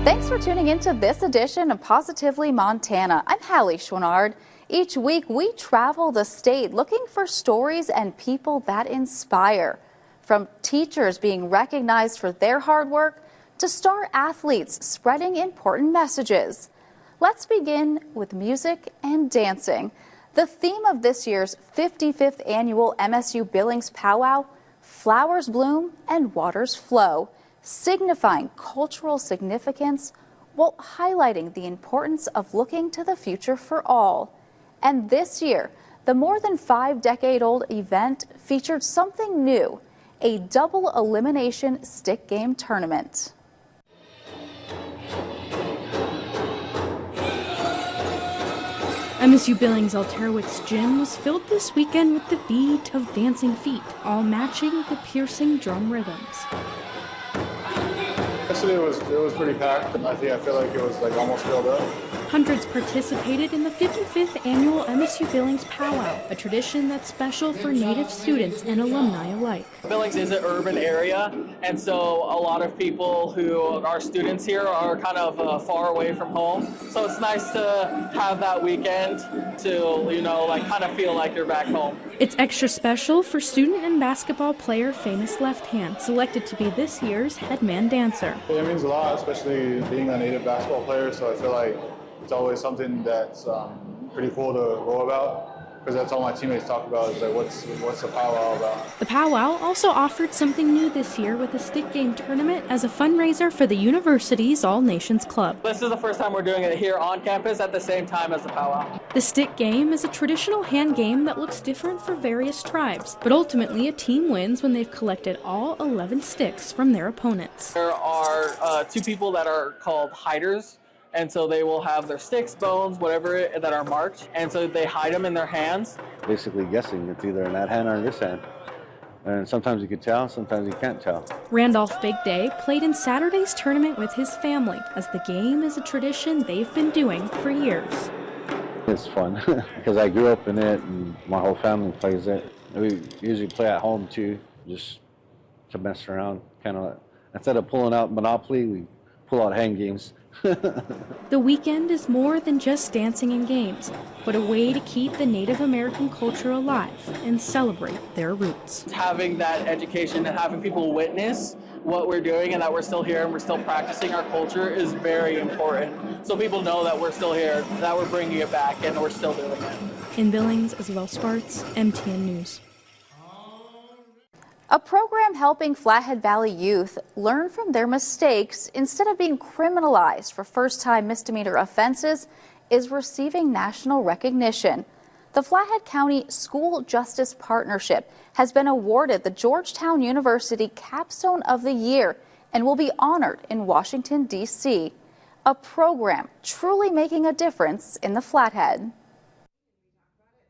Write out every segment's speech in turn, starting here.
Thanks for tuning into this edition of Positively Montana. I'm Hallie Schwannard. Each week we travel the state looking for stories and people that inspire. From teachers being recognized for their hard work to star athletes spreading important messages. Let's begin with music and dancing. The theme of this year's 55th annual MSU Billings Powwow, Flowers Bloom and Waters Flow, signifying cultural significance while highlighting the importance of looking to the future for all. And this year, the more than 5-decade-old event featured something new, a double elimination stick game tournament. MSU Billings Alterowitz Gym was filled this weekend with the beat of dancing feet, all matching the piercing drum rhythms. Yesterday it was pretty packed. I feel like it was almost filled up. Hundreds participated in the 55th annual MSU Billings Powwow, a tradition that's special for Native students and alumni alike. Billings is an urban area, and so a lot of people who are students here are kind of far away from home. So it's nice to have that weekend to, kind of feel like you're back home. It's extra special for student and basketball player Famous Left Hand, selected to be this year's headman dancer. It means a lot, especially being a Native basketball player, so I feel like it's always something that's pretty cool to go about, because that's all my teammates talk about is what's the powwow about. The powwow also offered something new this year with a stick game tournament as a fundraiser for the university's All Nations Club. This is the first time we're doing it here on campus at the same time as the powwow. The stick game is a traditional hand game that looks different for various tribes, but ultimately a team wins when they've collected all 11 sticks from their opponents. There are two people that are called hiders. And so they will have their sticks, bones, whatever that are marked, and so they hide them in their hands. Basically guessing it's either in that hand or in this hand. And sometimes you can tell, sometimes you can't tell. Randolph Big Day played in Saturday's tournament with his family, as the game is a tradition they've been doing for years. It's fun because I grew up in it and my whole family plays it. We usually play at home too, just to mess around. Kind of instead of pulling out Monopoly, we pull out hand games. The weekend is more than just dancing and games, but a way to keep the Native American culture alive and celebrate their roots. Having that education and having people witness what we're doing and that we're still here and we're still practicing our culture is very important. So people know that we're still here, that we're bringing it back, and we're still doing it. In Billings, Isabel Sparts, MTN News. A program helping Flathead Valley youth learn from their mistakes instead of being criminalized for first-time misdemeanor offenses is receiving national recognition. The Flathead County School Justice Partnership has been awarded the Georgetown University Capstone of the Year and will be honored in Washington, D.C. A program truly making a difference in the Flathead.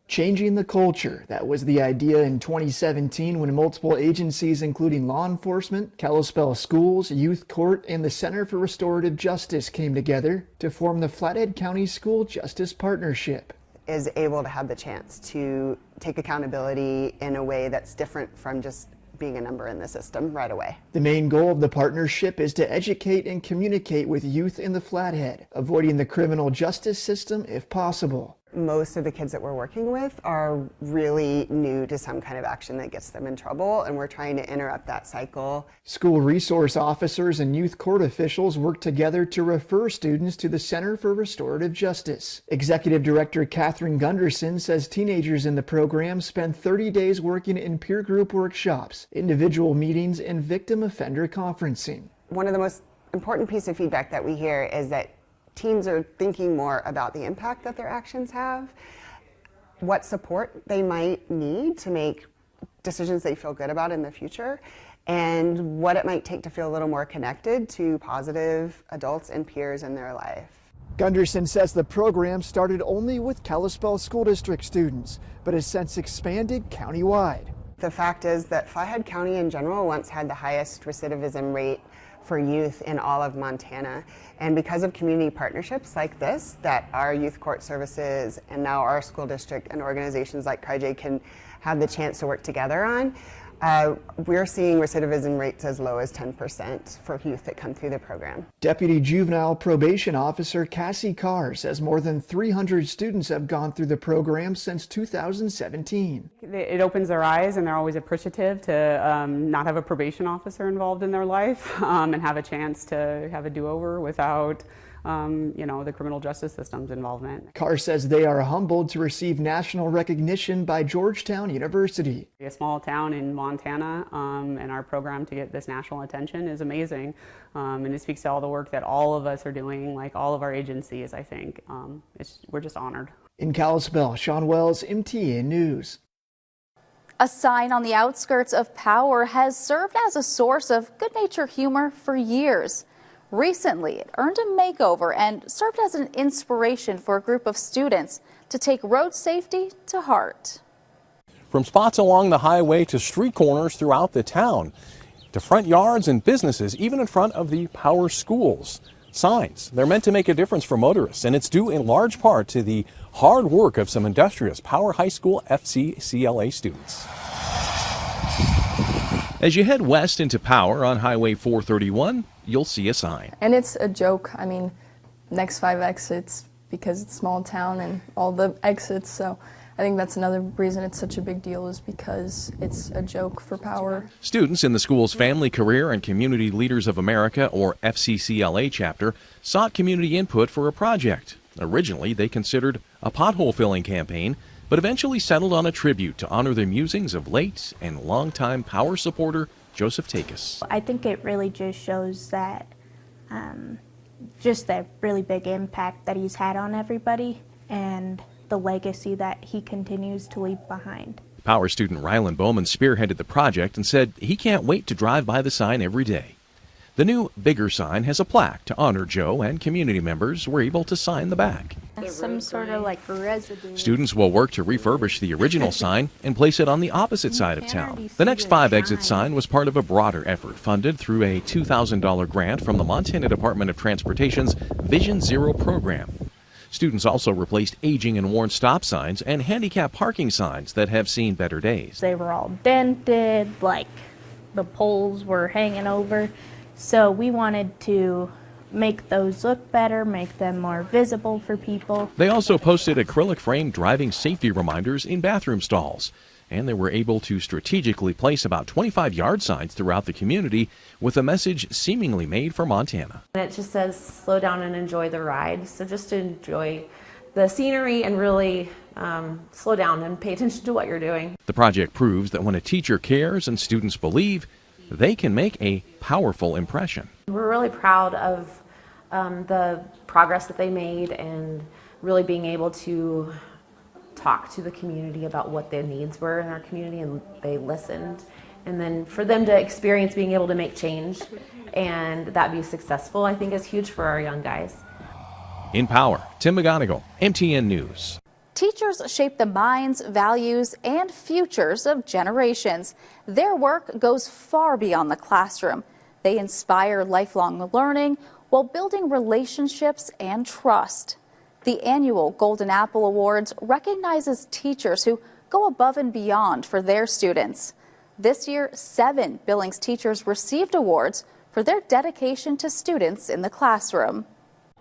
Changing the culture, that was the idea in 2017 when multiple agencies including law enforcement, Kalispell Schools, Youth Court, and the Center for Restorative Justice came together to form the Flathead County School Justice Partnership. Is able to have the chance to take accountability in a way that's different from just being a number in the system right away. The main goal of the partnership is to educate and communicate with youth in the Flathead, avoiding the criminal justice system if possible. Most of the kids that we're working with are really new to some kind of action that gets them in trouble, and we're trying to interrupt that cycle. School resource officers and youth court officials work together to refer students to the Center for Restorative Justice. Executive Director Catherine Gunderson says teenagers in the program spend 30 days working in peer group workshops, individual meetings, and victim offender conferencing. One of the most important pieces of feedback that we hear is that teens are thinking more about the impact that their actions have, what support they might need to make decisions they feel good about in the future, and what it might take to feel a little more connected to positive adults and peers in their life. Gunderson says the program started only with Kalispell School District students, but has since expanded countywide. The fact is that Flathead County in general once had the highest recidivism rate for youth in all of Montana. And because of community partnerships like this, that our youth court services and now our school district and organizations like CRIJ can have the chance to work together on, We're seeing recidivism rates as low as 10% for youth that come through the program. Deputy Juvenile Probation Officer Cassie Carr says more than 300 students have gone through the program since 2017. It opens their eyes, and they're always appreciative to not have a probation officer involved in their life and have a chance to have a do-over without the criminal justice system's involvement. Carr says they are humbled to receive national recognition by Georgetown University. A small town in Montana, and our program to get this national attention is amazing. And it speaks to all the work that all of us are doing, like all of our agencies, I think. We're just honored. In Kalispell, Sean Wells, MTN News. A sign on the outskirts of Power has served as a source of good-natured humor for years. Recently, it earned a makeover and served as an inspiration for a group of students to take road safety to heart. From spots along the highway to street corners throughout the town, to front yards and businesses, even in front of the Power schools. Signs, they're meant to make a difference for motorists, and it's due in large part to the hard work of some industrious Power High School FCCLA students. As you head west into Power on Highway 431, you'll see a sign. And it's a joke. I mean, next 5 exits because it's a small town and all the exits. So I think that's another reason it's such a big deal, is because it's a joke for Power. Students in the school's Family, Career, and Community Leaders of America, or FCCLA chapter, sought community input for a project. Originally, they considered a pothole filling campaign, but eventually settled on a tribute to honor the musings of late and longtime Power supporter Joseph Takis. I think it really just shows that, just the really big impact that he's had on everybody and the legacy that he continues to leave behind. Power student Rylan Bowman spearheaded the project and said he can't wait to drive by the sign every day. The new, bigger sign has a plaque to honor Joe, and community members were able to sign the back. Some sort of like residue. Students will work to refurbish the original sign and place it on the opposite side of town. The next 5-exit sign was part of a broader effort funded through a $2,000 grant from the Montana Department of Transportation's Vision Zero program. Students also replaced aging and worn stop signs and handicap parking signs that have seen better days. They were all dented, like the poles were hanging over. So we wanted to make those look better, make them more visible for people. They also posted acrylic frame driving safety reminders in bathroom stalls, and they were able to strategically place about 25 yard signs throughout the community with a message seemingly made for Montana. It just says slow down and enjoy the ride, so just to enjoy the scenery and really slow down and pay attention to what you're doing. The project proves that when a teacher cares and students believe, they can make a powerful impression. We're really proud of the progress that they made and really being able to talk to the community about what their needs were in our community, and they listened. And then for them to experience being able to make change and that be successful, I think is huge for our young guys. In Power, Tim McGonigal, MTN News. Teachers shape the minds, values, and futures of generations. Their work goes far beyond the classroom. They inspire lifelong learning while building relationships and trust. The annual Golden Apple Awards recognizes teachers who go above and beyond for their students. This year, 7 Billings teachers received awards for their dedication to students in the classroom.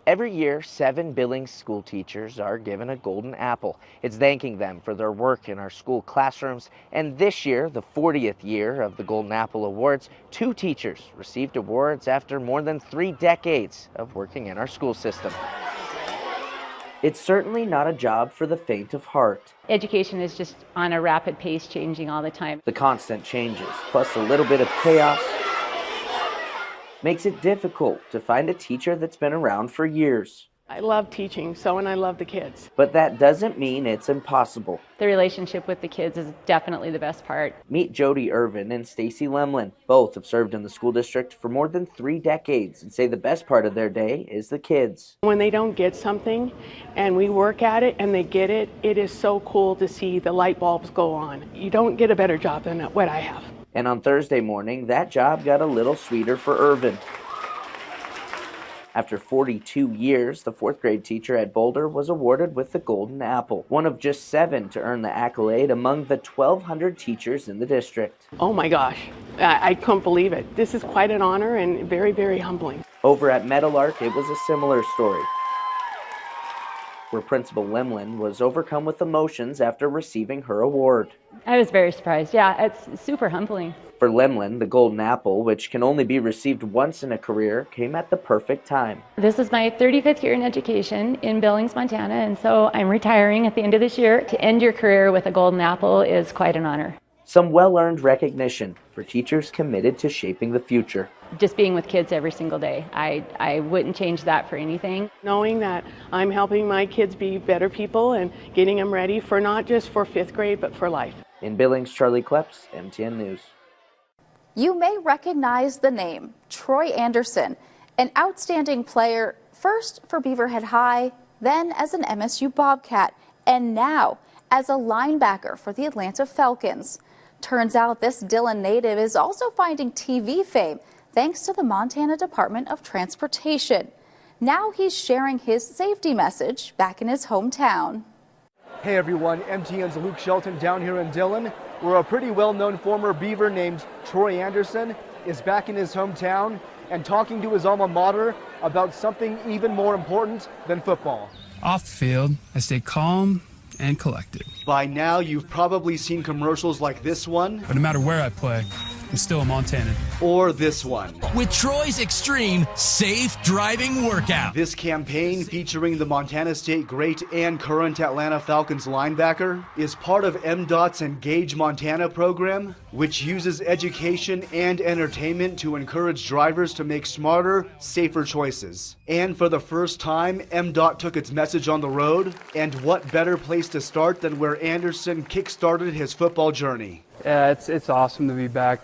Every year, 7 Billings school teachers are given a Golden Apple. It's thanking them for their work in our school classrooms. And this year, the 40th year of the Golden Apple Awards, 2 teachers received awards after more than 3 decades of working in our school system. It's certainly not a job for the faint of heart. Education is just on a rapid pace, changing all the time. The constant changes, plus a little bit of chaos, makes it difficult to find a teacher that's been around for years. I love teaching, and I love the kids. But that doesn't mean it's impossible. The relationship with the kids is definitely the best part. Meet Jody Irvin and Stacy Lemlin. Both have served in the school district for more than 3 decades and say the best part of their day is the kids. When they don't get something and we work at it and they get it, it is so cool to see the light bulbs go on. You don't get a better job than what I have. And on Thursday morning, that job got a little sweeter for Irvin. After 42 years, the 4th grade teacher at Boulder was awarded with the Golden Apple, one of just 7 to earn the accolade among the 1,200 teachers in the district. Oh my gosh, I couldn't believe it. This is quite an honor and very, very humbling. Over at Meadowlark, it was a similar story, where Principal Lemlin was overcome with emotions after receiving her award. I was very surprised. Yeah, it's super humbling. For Lemlin, the Golden Apple, which can only be received once in a career, came at the perfect time. This is my 35th year in education in Billings, Montana, and so I'm retiring at the end of this year. To end your career with a Golden Apple is quite an honor. Some well-earned recognition for teachers committed to shaping the future. Just being with kids every single day, I wouldn't change that for anything. Knowing that I'm helping my kids be better people and getting them ready for not just for 5th grade, but for life. In Billings, Charlie Kleps, MTN News. You may recognize the name Troy Anderson, an outstanding player, first for Beaverhead High, then as an MSU Bobcat, and now as a linebacker for the Atlanta Falcons. Turns out this Dillon native is also finding TV fame thanks to the Montana Department of Transportation. Now he's sharing his safety message back in his hometown. Hey everyone, MTN's Luke Shelton down here in Dillon, where a pretty well-known former Beaver named Troy Anderson is back in his hometown and talking to his alma mater about something even more important than football. Off the field, I stay calm and collected. By now, you've probably seen commercials like this one. But no matter where I play, I'm still a Montanan. Or this one. With Troy's Extreme Safe Driving Workout. This campaign, featuring the Montana State great and current Atlanta Falcons linebacker, is part of MDOT's Engage Montana program, which uses education and entertainment to encourage drivers to make smarter, safer choices. And for the first time, MDOT took its message on the road, and what better place to start than where Anderson kick-started his football journey. Yeah, it's awesome to be back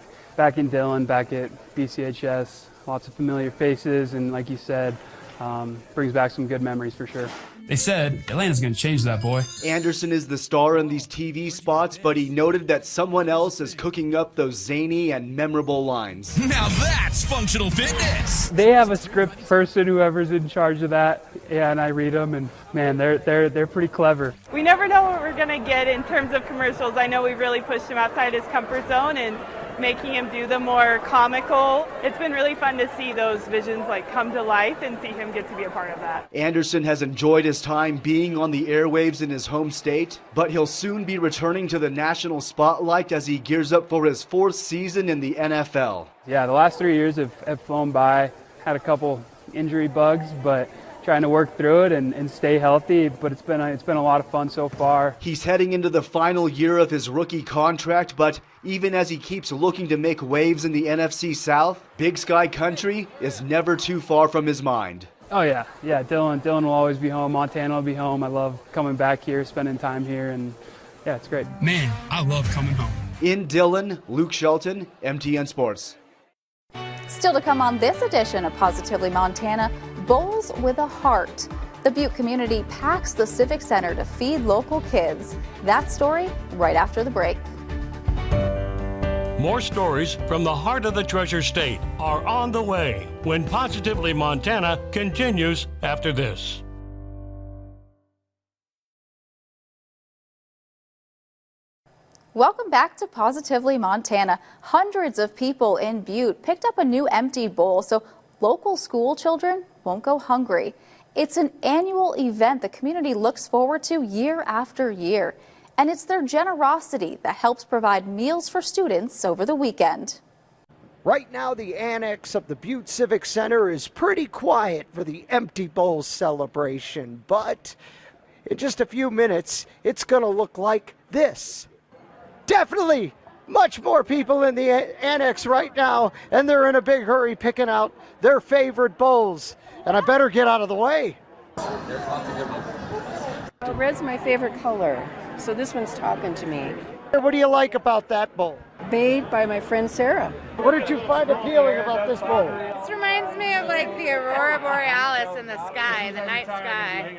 in Dillon, back at BCHS. Lots of familiar faces, and like you said, brings back some good memories for sure. They said Atlanta's going to change that, boy. Anderson is the star in these TV spots, but he noted that someone else is cooking up those zany and memorable lines. Now that's functional fitness. They have a script person, whoever's in charge of that, and I read them, and man, they're pretty clever. We never know what we're going to get in terms of commercials. I know we've really pushed him outside his comfort zone and making him do the more comical. It's been really fun to see those visions come to life and see him get to be a part of that. Anderson has enjoyed his time being on the airwaves in his home state, but he'll soon be returning to the national spotlight as he gears up for his 4th season in the NFL. Yeah, the last 3 years have flown by. Had a couple injury bugs, but trying to work through it and stay healthy, but it's been a lot of fun so far. He's heading into the final year of his rookie contract, but even as he keeps looking to make waves in the NFC South, Big Sky Country is never too far from his mind. Oh yeah, Dillon will always be home. Montana will be home. I love coming back here, spending time here, and yeah, it's great. Man, I love coming home. In Dillon, Luke Shelton, MTN Sports. Still to come on this edition of Positively Montana, Bowls with a Heart. The Butte community packs the Civic Center to feed local kids. That story right after the break. More stories from the heart of the Treasure State are on the way when Positively Montana continues after this. Welcome back to Positively Montana. Hundreds of people in Butte picked up a new empty bowl so local school children won't go hungry. It's an annual event the community looks forward to year after year, and it's their generosity that helps provide meals for students over the weekend. Right now, the annex of the Butte Civic Center is pretty quiet for the Empty Bowl celebration, but in just a few minutes, it's going to look like this. Definitely much more people in the annex right now, and they're in a big hurry picking out their favorite bowls. And I better get out of the way. Red's my favorite color, so this one's talking to me. What do you like about that bowl? Made by my friend Sarah. What did you find appealing about this bowl? This reminds me of the Aurora Borealis in the sky, the night sky.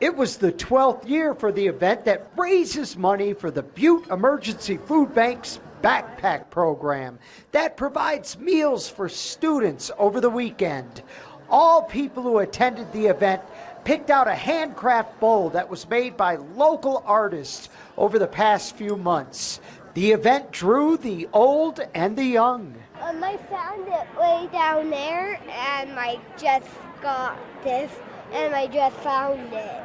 It was the 12th year for the event that raises money for the Butte Emergency Food Bank's backpack program that provides meals for students over the weekend. All people who attended the event picked out a handcraft bowl that was made by local artists over the past few months. The event drew the old and the young. I found it way down there, and I just got this, and I just found it.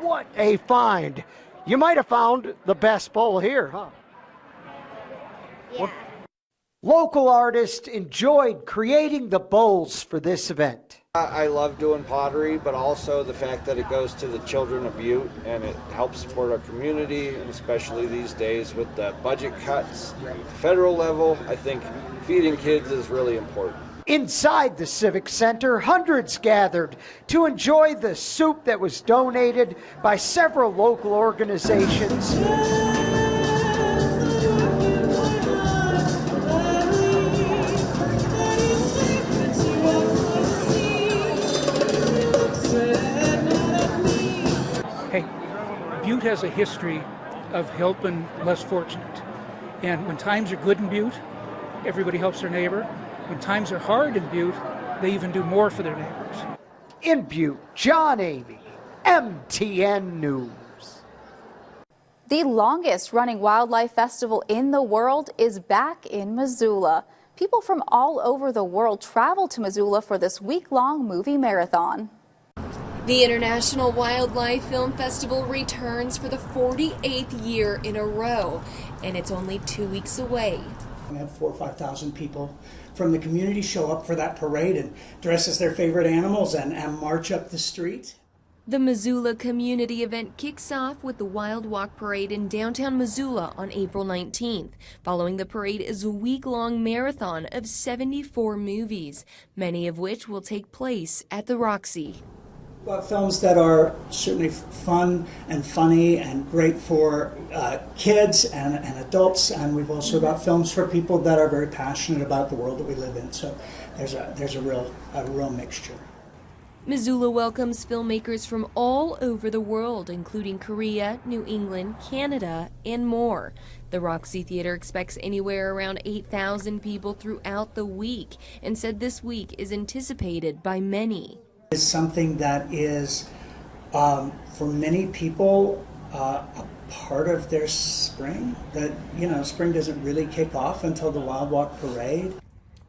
What a find! You might have found the best bowl here, huh? Yeah. Local artists enjoyed creating the bowls for this event. I love doing pottery, but also the fact that it goes to the children of Butte and it helps support our community, and especially these days with the budget cuts at the federal level. I think feeding kids is really important. Inside the Civic Center, hundreds gathered to enjoy the soup that was donated by several local organizations. Hey, Butte has a history of helping less fortunate. And when times are good in Butte, everybody helps their neighbor. When times are hard in Butte, they even do more for their neighbors. In Butte, John Amy, MTN News. The longest running wildlife festival in the world is back in Missoula. People from all over the world travel to Missoula for this week-long movie marathon. The International Wildlife Film Festival returns for the 48th year in a row, and it's only 2 weeks away. We have 4,000 or 5,000 people from the community show up for that parade and dress as their favorite animals and march up the street. The Missoula community event kicks off with the Wild Walk Parade in downtown Missoula on April 19th. Following the parade is a week-long marathon of 74 movies, many of which will take place at the Roxy. Films that are certainly fun and funny and great for kids and adults, and we've also got films for people that are very passionate about the world that we live in. So there's a real mixture. Missoula welcomes filmmakers from all over the world, including Korea, New England, Canada, and more. The Roxy Theater expects anywhere around 8,000 people throughout the week, and said this week is anticipated by many. It's something that is, for many people, a part of their spring. That, spring doesn't really kick off until the Wild Walk Parade.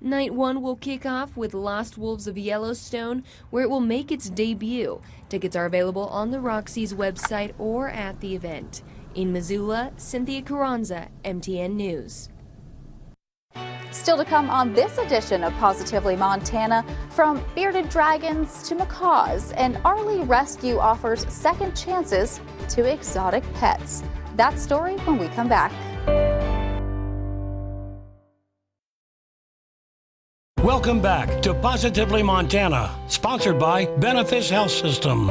Night 1 will kick off with Lost Wolves of Yellowstone, where it will make its debut. Tickets are available on the Roxy's website or at the event. In Missoula, Cynthia Carranza, MTN News. Still to come on this edition of Positively Montana, from bearded dragons to macaws, and Arlie Rescue offers second chances to exotic pets. That story when we come back. Welcome back to Positively Montana, sponsored by Benefice Health System.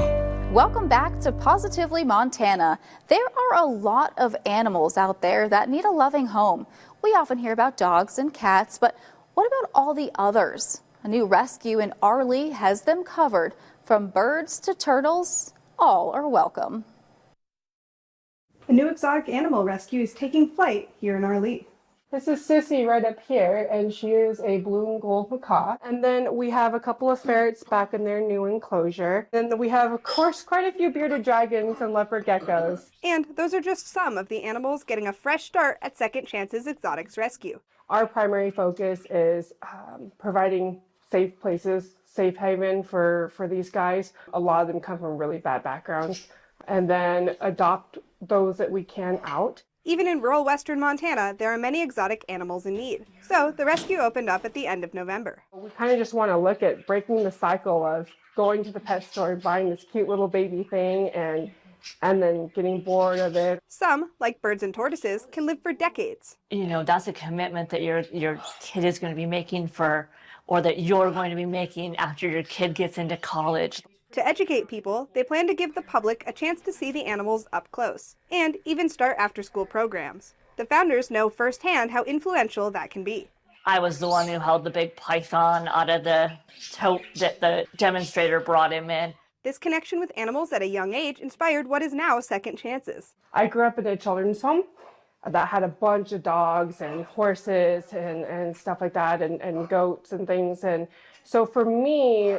Welcome back to Positively Montana. There are a lot of animals out there that need a loving home. We often hear about dogs and cats, but what about all the others? A new rescue in Arlie has them covered. From birds to turtles, all are welcome. A new exotic animal rescue is taking flight here in Arlie. This is Sissy right up here, and she is a blue and gold macaw. And then we have a couple of ferrets back in their new enclosure. Then we have, of course, quite a few bearded dragons and leopard geckos. And those are just some of the animals getting a fresh start at Second Chances Exotics Rescue. Our primary focus is providing safe places, safe haven for these guys. A lot of them come from really bad backgrounds. And then adopt those that we can out. Even in rural western Montana, there are many exotic animals in need. So the rescue opened up at the end of November. We kind of just want to look at breaking the cycle of going to the pet store and buying this cute little baby thing and then getting bored of it. Some, like birds and tortoises, can live for decades. That's a commitment that your kid is going to be making or that you're going to be making after your kid gets into college. To educate people, they plan to give the public a chance to see the animals up close, and even start after-school programs. The founders know firsthand how influential that can be. I was the one who held the big python out of the tote that the demonstrator brought him in. This connection with animals at a young age inspired what is now Second Chances. I grew up in a children's home, that had a bunch of dogs and horses and stuff like that, and goats and things. And so for me,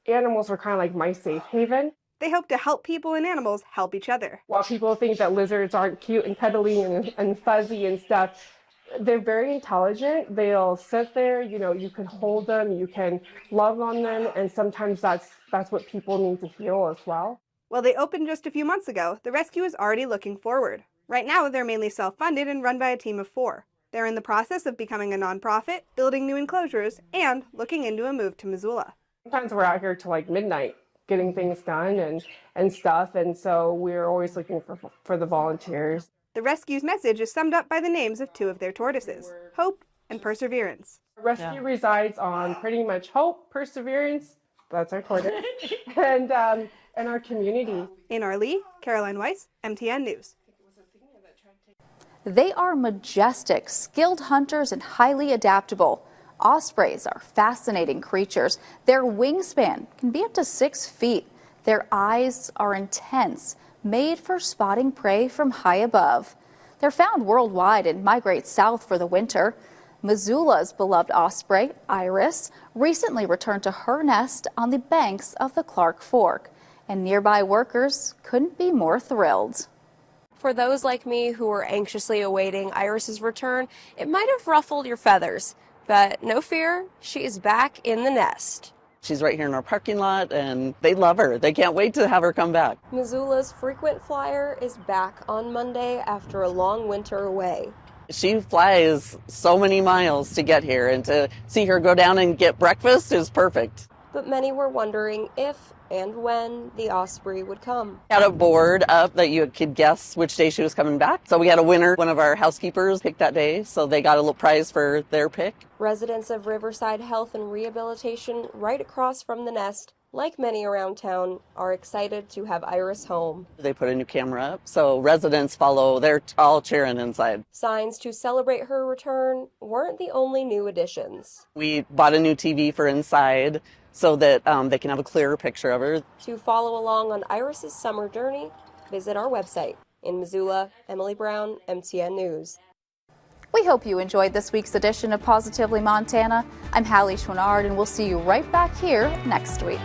animals were kind of like my safe haven. They hope to help people and animals help each other. While people think that lizards aren't cute and cuddly and fuzzy and stuff, they're very intelligent. They'll sit there, you know, you can hold them, you can love on them, and sometimes that's what people need to feel as well. While they opened just a few months ago, the rescue is already looking forward. Right now, they're mainly self-funded and run by a team of 4. They're in the process of becoming a nonprofit, building new enclosures, and looking into a move to Missoula. Sometimes we're out here till like midnight getting things done and stuff, and so we're always looking for the volunteers. The rescue's message is summed up by the names of 2 of their tortoises, Hope and Perseverance. Rescue resides on pretty much Hope, Perseverance, that's our tortoise, and our community. In Arlee, Caroline Weiss, MTN News. They are majestic, skilled hunters and highly adaptable. Ospreys are fascinating creatures. Their wingspan can be up to 6 feet. Their eyes are intense, made for spotting prey from high above. They're found worldwide and migrate south for the winter. Missoula's beloved osprey, Iris, recently returned to her nest on the banks of the Clark Fork, and nearby workers couldn't be more thrilled. For those like me who were anxiously awaiting Iris's return, it might have ruffled your feathers. But no fear, she is back in the nest. She's right here in our parking lot, and they love her. They can't wait to have her come back. Missoula's frequent flyer is back on Monday after a long winter away. She flies so many miles to get here, and to see her go down and get breakfast is perfect. But many were wondering if and when the osprey would come. Had a board up that you could guess which day she was coming back. So we had a winner. One of our housekeepers picked that day, so they got a little prize for their pick. Residents of Riverside Health and Rehabilitation, right across from the nest, like many around town, are excited to have Iris home. They put a new camera up, so residents follow. They're all cheering inside. Signs to celebrate her return weren't the only new additions. We bought a new TV for inside, so that they can have a clearer picture of her. To follow along on Iris's summer journey, visit our website. In Missoula, Emily Brown, MTN News. We hope you enjoyed this week's edition of Positively Montana. I'm Hallie Chouinard, and we'll see you right back here next week.